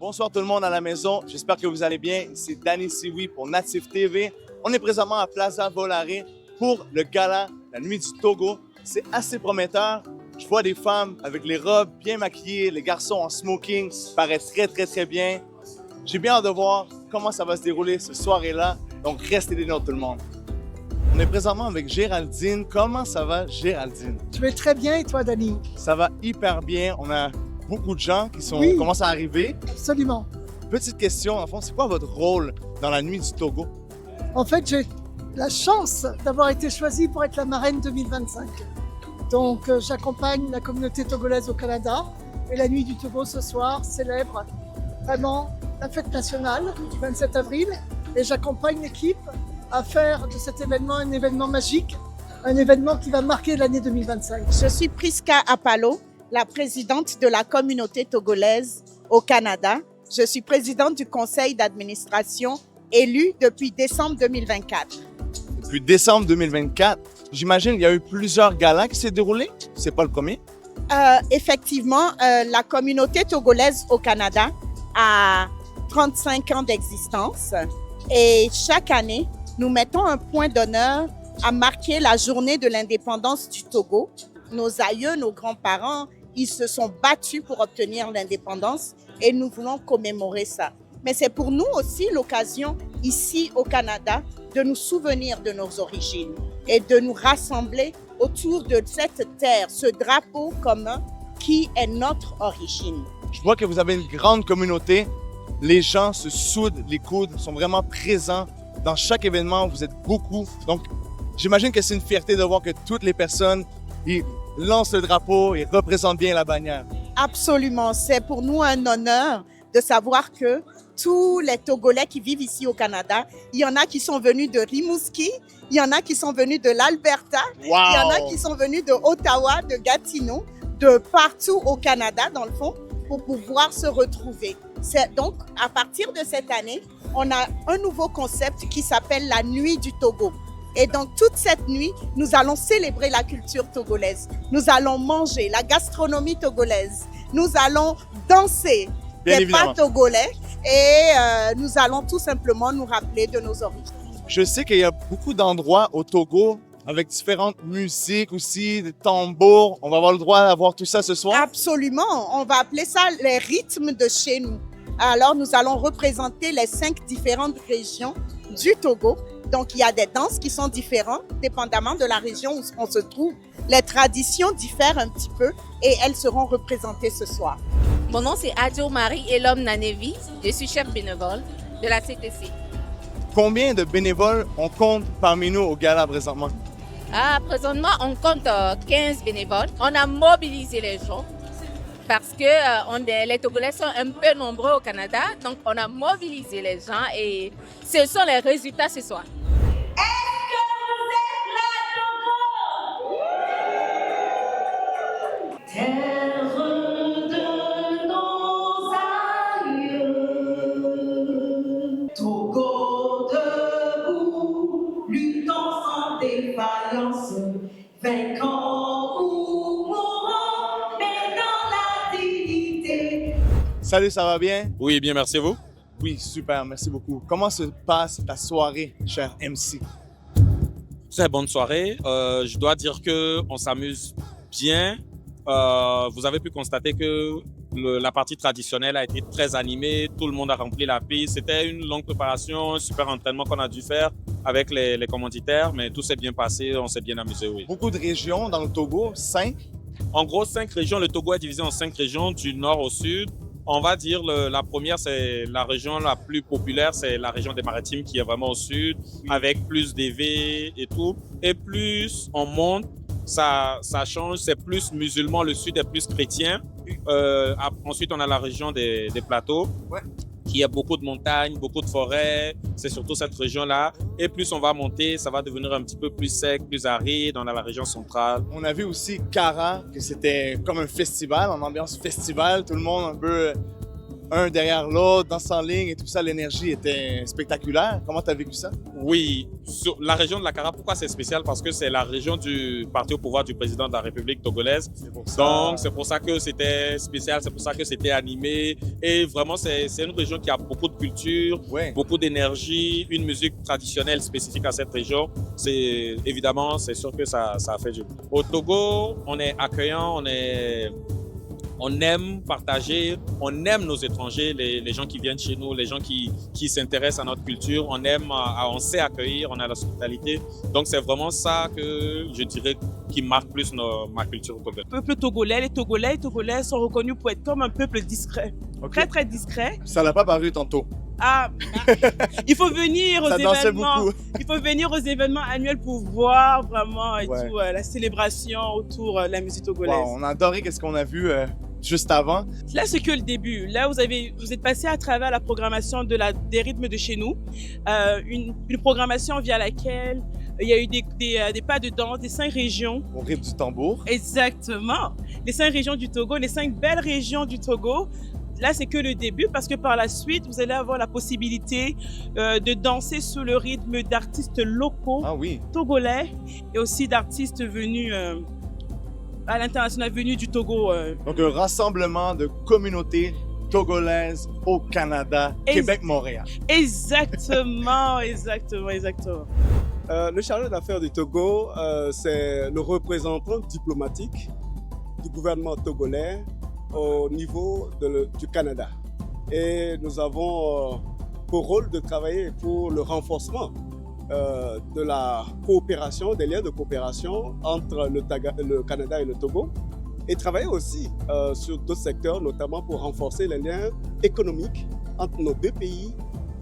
Bonsoir tout le monde à la maison, j'espère que vous allez bien. C'est Danny Sioui pour Native TV. On est présentement à Plaza Volare pour le gala La Nuit du Togo. C'est assez prometteur. Je vois des femmes avec les robes bien maquillées, les garçons en smoking, paraissent très bien. J'ai bien hâte de voir comment ça va se dérouler ce soir-là, donc restez des nôtres tout le monde. On est présentement avec Géraldine. Comment ça va, Géraldine? Je vais très bien et toi, Dani? Ça va hyper bien. On a beaucoup de gens qui commencent à arriver. Absolument. Petite question, en fond, c'est quoi votre rôle dans la Nuit du Togo? En fait, j'ai la chance d'avoir été choisie pour être la marraine 2025. Donc, j'accompagne la communauté togolaise au Canada et la Nuit du Togo ce soir célèbre vraiment la fête nationale du 27 avril et j'accompagne l'équipe à faire de cet événement un événement magique, un événement qui va marquer l'année 2025. Je suis Priska Apalo, la présidente de la communauté togolaise au Canada. Je suis présidente du conseil d'administration élue depuis décembre 2024. Depuis décembre 2024, j'imagine qu'il y a eu plusieurs galas qui s'est déroulés. C'est pas le premier? Effectivement, la communauté togolaise au Canada a 35 ans d'existence et chaque année, nous mettons un point d'honneur à marquer la journée de l'indépendance du Togo. Nos aïeux, nos grands-parents, ils se sont battus pour obtenir l'indépendance et nous voulons commémorer ça. Mais c'est pour nous aussi l'occasion, ici au Canada, de nous souvenir de nos origines et de nous rassembler autour de cette terre, ce drapeau commun qui est notre origine. Je vois que vous avez une grande communauté. Les gens se soudent les coudes, sont vraiment présents. Dans chaque événement, vous êtes beaucoup. Donc, j'imagine que c'est une fierté de voir que toutes les personnes ils lancent le drapeau et représentent bien la bannière. Absolument. C'est pour nous un honneur de savoir que tous les Togolais qui vivent ici au Canada, il y en a qui sont venus de Rimouski, il y en a qui sont venus de l'Alberta, Il y en a qui sont venus de Ottawa, de Gatineau, de partout au Canada, dans le fond, pour pouvoir se retrouver. Donc, à partir de cette année, on a un nouveau concept qui s'appelle la Nuit du Togo. Et donc, toute cette nuit, nous allons célébrer la culture togolaise. Nous allons manger la gastronomie togolaise. Nous allons danser des pas togolais et nous allons tout simplement nous rappeler de nos origines. Je sais qu'il y a beaucoup d'endroits au Togo avec différentes musiques aussi, des tambours. On va avoir le droit d'avoir tout ça ce soir? Absolument. On va appeler ça les rythmes de chez nous. Alors, nous allons représenter les 5 différentes régions du Togo. Donc, il y a des danses qui sont différentes, dépendamment de la région où on se trouve. Les traditions diffèrent un petit peu et elles seront représentées ce soir. Mon nom, c'est Adjo Marie Elom Nanevi. Je suis chef bénévole de la CTC. Combien de bénévoles on compte parmi nous au gala présentement? Présentement, on compte 15 bénévoles. On a mobilisé les gens parce que les Togolais sont un peu nombreux au Canada. Donc, on a mobilisé les gens et ce sont les résultats ce soir. Est-ce que vous êtes là, Togo? Terre de nos aïeux, Togo debout, luttons sans défaillance, vainquons ou mourons, mais dans la dignité. Salut, ça va bien? Oui, bien, merci à vous. Oui, super, merci beaucoup. Comment se passe ta soirée, cher MC? Très bonne soirée. Je dois dire qu'on s'amuse bien. Vous avez pu constater que la partie traditionnelle a été très animée. Tout le monde a rempli la piste. C'était une longue préparation, un super entraînement qu'on a dû faire avec les commanditaires, mais tout s'est bien passé, on s'est bien amusé, oui. Beaucoup de régions dans le Togo, 5? En gros, 5 régions. Le Togo est divisé en 5 régions, du nord au sud. On va dire la première, c'est la région la plus populaire, c'est la région des Maritimes qui est vraiment au sud, avec plus d'EV et tout. Et plus on monte, ça change, c'est plus musulman, le sud est plus chrétien. Ensuite, on a la région des plateaux, qui a beaucoup de montagnes, beaucoup de forêts. C'est surtout cette région-là. Et plus on va monter, ça va devenir un petit peu plus sec, plus aride. On a la région centrale. On a vu aussi Kara, que c'était comme un festival, en ambiance festival. Tout le monde un peu un derrière l'autre, danse en ligne et tout ça, l'énergie était spectaculaire. Comment tu as vécu ça? Oui, sur la région de la Cara, pourquoi c'est spécial? Parce que c'est la région du parti au pouvoir du président de la République togolaise. Donc, c'est pour ça que c'était spécial, c'est pour ça que c'était animé. Et vraiment, c'est une région qui a beaucoup de culture, beaucoup d'énergie, une musique traditionnelle spécifique à cette région. Évidemment, c'est sûr que ça a fait du bien. Au Togo, on est accueillant, on aime partager, on aime nos étrangers, les gens qui viennent chez nous, les gens qui s'intéressent à notre culture, on sait accueillir, on a l'hospitalité. Donc c'est vraiment ça que je dirais qui marque plus ma culture togolaise. Le peuple togolais, les Togolais et Togolaises sont reconnus pour être comme un peuple discret, très très discret. Ça l'a pas paru tantôt. Ah, il faut venir aux événements. Il faut venir aux événements annuels pour voir vraiment tout, la célébration autour de la musique togolaise. Wow, on a adoré ce qu'on a vu juste avant. Là, c'est que le début. Là, vous êtes passé à travers la programmation des rythmes de chez nous, une programmation via laquelle il y a eu des pas de danse des 5 régions. Au rythme du tambour. Exactement. Les 5 régions du Togo, les 5 belles régions du Togo. Là, c'est que le début parce que par la suite, vous allez avoir la possibilité de danser sous le rythme d'artistes locaux togolais et aussi d'artistes venus à l'international, venus du Togo. Donc, un rassemblement de communautés togolaises au Canada, Québec, Montréal. Exactement, exactement. Le chargé d'affaires du Togo, c'est le représentant diplomatique du gouvernement togolais au niveau du Canada. Et nous avons pour rôle de travailler pour le renforcement de la coopération, des liens de coopération entre le Canada et le Togo, et travailler aussi sur d'autres secteurs, notamment pour renforcer les liens économiques entre nos deux pays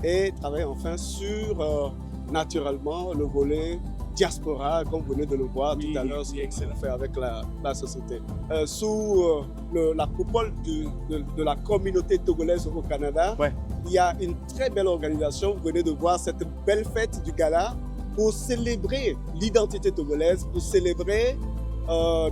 et travailler enfin sur, naturellement, le volet diaspora, comme vous venez de le voir tout à l'heure, ce qu'on fait avec la société. Sous la coupole de la communauté togolaise au Canada, il y a une très belle organisation. Vous venez de voir cette belle fête du gala pour célébrer l'identité togolaise, pour célébrer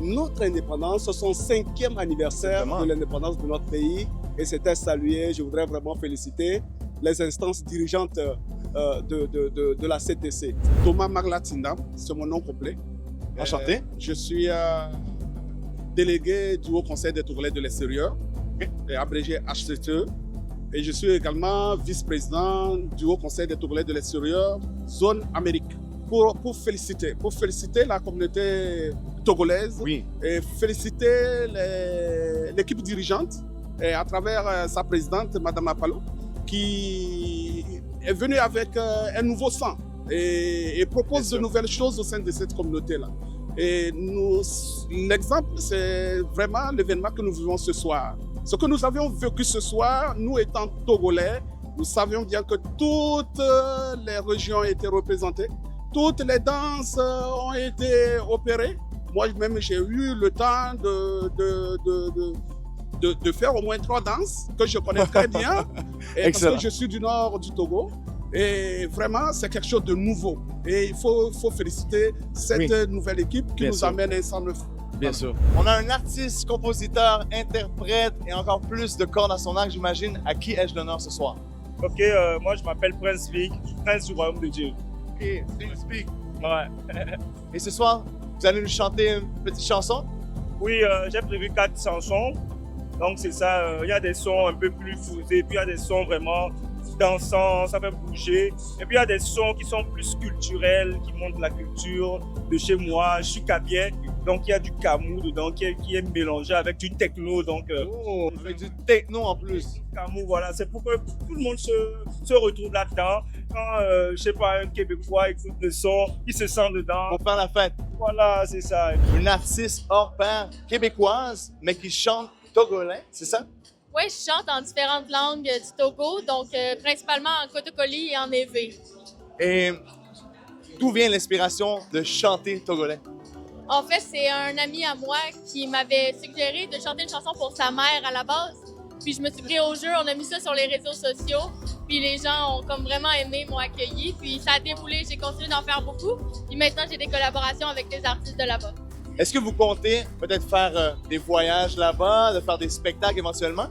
notre indépendance, ce son 5e anniversaire de l'indépendance de notre pays. Et c'était salué. Je voudrais vraiment féliciter les instances dirigeantes de la CTC. Thomas Marlatinda, c'est mon nom complet. Enchanté. Je suis délégué du Haut Conseil des Togolais de l'extérieur, abrégé HCTE. Et je suis également vice-président du Haut Conseil des Togolais de l'extérieur, zone Amérique. Pour féliciter la communauté togolaise et féliciter l'équipe dirigeante et à travers sa présidente, Madame Apalo, qui est venue avec un nouveau sang et propose de nouvelles choses au sein de cette communauté-là. Et l'exemple, c'est vraiment l'événement que nous vivons ce soir. Ce que nous avions vécu ce soir, nous étant Togolais, nous savions bien que toutes les régions étaient représentées, toutes les danses ont été opérées. Moi-même, j'ai eu le temps de faire au moins 3 danses que je connais très bien, et parce que je suis du nord du Togo. Et vraiment, c'est quelque chose de nouveau. Et il faut féliciter cette nouvelle équipe qui nous amène ensemble. Bien sûr. On a un artiste, compositeur, interprète et encore plus de cordes à son arc, j'imagine. À qui ai-je l'honneur ce soir? Ok, moi je m'appelle Prince Vic, Prince du Royaume de Dieu. Ok, Prince Vic. Ouais. Et ce soir, vous allez nous chanter une petite chanson? Oui, j'ai prévu 4 chansons. Donc c'est ça, il y a des sons un peu plus posés, puis il y a des sons vraiment dansants, ça fait bouger. Et puis il y a des sons qui sont plus culturels, qui montrent la culture de chez moi. Je suis kabien, donc il y a du kamou dedans qui est mélangé avec du techno. Donc, avec du techno en plus. Kamou, voilà, c'est pour que tout le monde se retrouve là-dedans. Quand, je sais pas, un Québécois écoute le son, il se sent dedans. Pour faire la fête. Voilà, c'est ça. Une artiste hors pair québécoise, mais qui chante togolais, c'est ça? Oui, je chante en différentes langues du Togo, donc principalement en Kotokoli et en Ewe. Et d'où vient l'inspiration de chanter togolais? En fait, c'est un ami à moi qui m'avait suggéré de chanter une chanson pour sa mère à la base. Puis je me suis pris au jeu, on a mis ça sur les réseaux sociaux. Puis les gens ont comme vraiment aimé, m'ont accueilli. Puis ça a déboulé, j'ai continué d'en faire beaucoup. Puis maintenant, j'ai des collaborations avec des artistes de là-bas. Est-ce que vous comptez peut-être faire des voyages là-bas, de faire des spectacles éventuellement?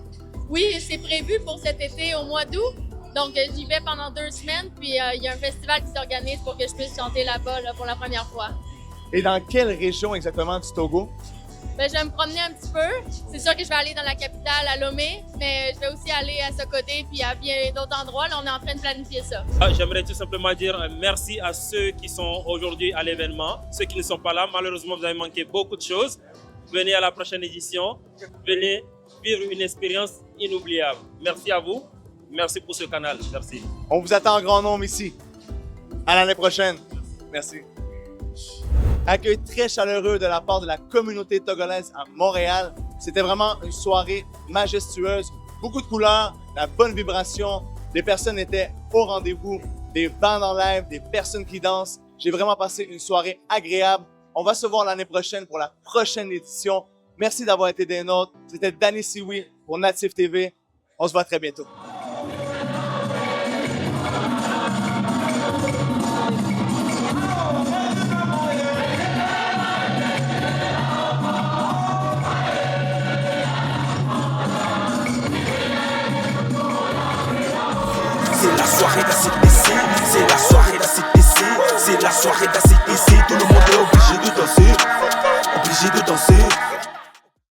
Oui, c'est prévu pour cet été au mois d'août. Donc, j'y vais pendant 2 semaines, puis il y a un festival qui s'organise pour que je puisse chanter là-bas là, pour la première fois. Et dans quelle région exactement du Togo? Ben, je vais me promener un petit peu. C'est sûr que je vais aller dans la capitale, à Lomé, mais je vais aussi aller à Sokoté puis à bien d'autres endroits. Là, on est en train de planifier ça. J'aimerais tout simplement dire merci à ceux qui sont aujourd'hui à l'événement. Ceux qui ne sont pas là, malheureusement, vous avez manqué beaucoup de choses. Venez à la prochaine édition. Venez vivre une expérience inoubliable. Merci à vous. Merci pour ce canal. Merci. On vous attend en grand nombre ici. À l'année prochaine. Merci. Accueil très chaleureux de la part de la communauté togolaise à Montréal. C'était vraiment une soirée majestueuse. Beaucoup de couleurs, la bonne vibration. Les personnes étaient au rendez-vous. Des bandes en live, des personnes qui dansent. J'ai vraiment passé une soirée agréable. On va se voir l'année prochaine pour la prochaine édition. Merci d'avoir été des nôtres. C'était Danny Sioui pour Native TV. On se voit très bientôt. C'est la soirée d'ACDC, c'est la soirée d'ACDC, c'est la soirée d'ACDC, tout le monde